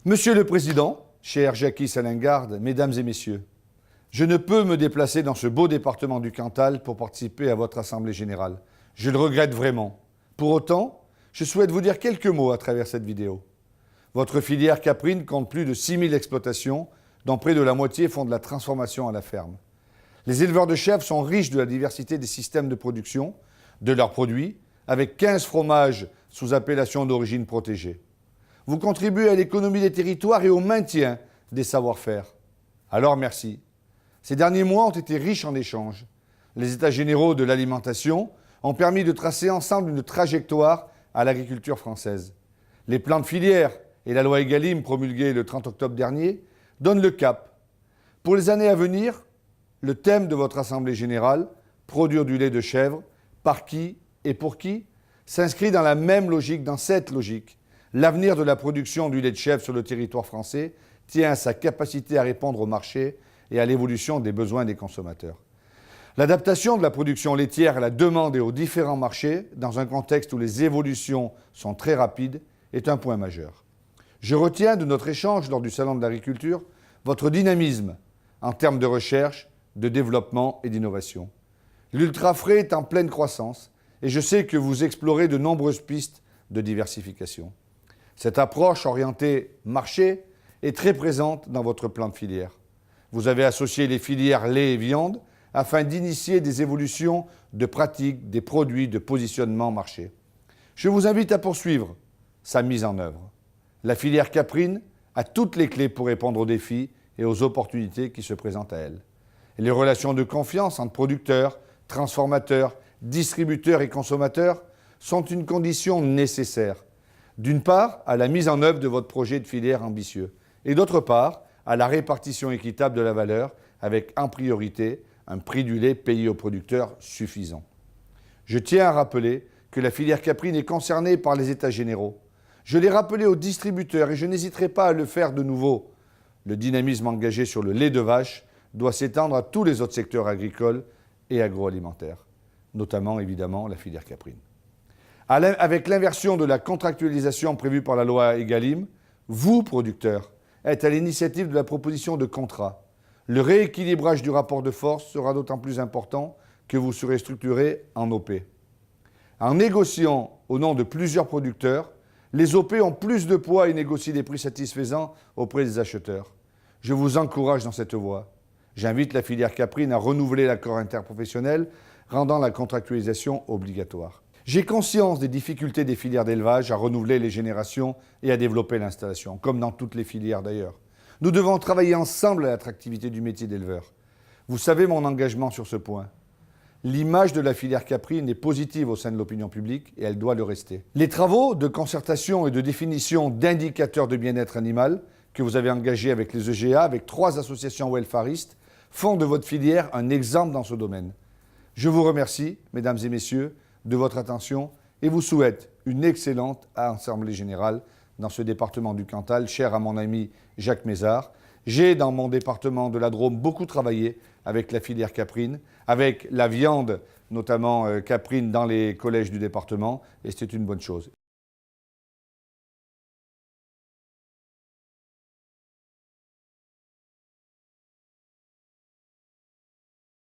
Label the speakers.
Speaker 1: Monsieur le Président, cher Jacky Salingarde, Mesdames et Messieurs, je ne peux me déplacer dans ce beau département du Cantal pour participer à votre Assemblée Générale. Je le regrette vraiment. Pour autant, je souhaite vous dire quelques mots à travers cette vidéo. Votre filière caprine compte plus de 6000 exploitations, dont près de la moitié font de la transformation à la ferme. Les éleveurs de chèvres sont riches de la diversité des systèmes de production, de leurs produits, avec 15 fromages sous appellation d'origine protégée. Vous contribuez à l'économie des territoires et au maintien des savoir-faire. Alors merci. Ces derniers mois ont été riches en échanges. Les États généraux de l'alimentation ont permis de tracer ensemble une trajectoire à l'agriculture française. Les plans de filière et la loi Egalim promulguée le 30 octobre dernier donnent le cap. Pour les années à venir, le thème de votre Assemblée générale, produire du lait de chèvre, par qui et pour qui, s'inscrit dans la même logique, dans cette logique. L'avenir de la production du lait de chèvre sur le territoire français tient à sa capacité à répondre au marché et à l'évolution des besoins des consommateurs. L'adaptation de la production laitière à la demande et aux différents marchés, dans un contexte où les évolutions sont très rapides, est un point majeur. Je retiens de notre échange lors du Salon de l'agriculture votre dynamisme en termes de recherche, de développement et d'innovation. L'ultra-frais est en pleine croissance et je sais que vous explorez de nombreuses pistes de diversification. Cette approche orientée marché est très présente dans votre plan de filière. Vous avez associé les filières lait et viande afin d'initier des évolutions de pratiques, des produits, de positionnement marché. Je vous invite à poursuivre sa mise en œuvre. La filière caprine a toutes les clés pour répondre aux défis et aux opportunités qui se présentent à elle. Et les relations de confiance entre producteurs, transformateurs, distributeurs et consommateurs sont une condition nécessaire. D'une part, à la mise en œuvre de votre projet de filière ambitieux et d'autre part, à la répartition équitable de la valeur avec en priorité un prix du lait payé aux producteurs suffisant. Je tiens à rappeler que la filière caprine est concernée par les États généraux. Je l'ai rappelé aux distributeurs et je n'hésiterai pas à le faire de nouveau. Le dynamisme engagé sur le lait de vache doit s'étendre à tous les autres secteurs agricoles et agroalimentaires, notamment évidemment la filière caprine. Avec l'inversion de la contractualisation prévue par la loi Egalim, vous, producteurs, êtes à l'initiative de la proposition de contrat. Le rééquilibrage du rapport de force sera d'autant plus important que vous serez structuré en OP. En négociant au nom de plusieurs producteurs, les OP ont plus de poids et négocient des prix satisfaisants auprès des acheteurs. Je vous encourage dans cette voie. J'invite la filière caprine à renouveler l'accord interprofessionnel, rendant la contractualisation obligatoire. J'ai conscience des difficultés des filières d'élevage à renouveler les générations et à développer l'installation, comme dans toutes les filières d'ailleurs. Nous devons travailler ensemble à l'attractivité du métier d'éleveur. Vous savez mon engagement sur ce point. L'image de la filière caprine est positive au sein de l'opinion publique et elle doit le rester. Les travaux de concertation et de définition d'indicateurs de bien-être animal que vous avez engagés avec les EGA, avec 3 associations welfaristes, font de votre filière un exemple dans ce domaine. Je vous remercie, mesdames et messieurs, de votre attention et vous souhaite une excellente Assemblée générale dans ce département du Cantal, cher à mon ami Jacques Mézard. J'ai, dans mon département de la Drôme, beaucoup travaillé avec la filière caprine, avec la viande, notamment caprine, dans les collèges du département, et c'est une bonne chose.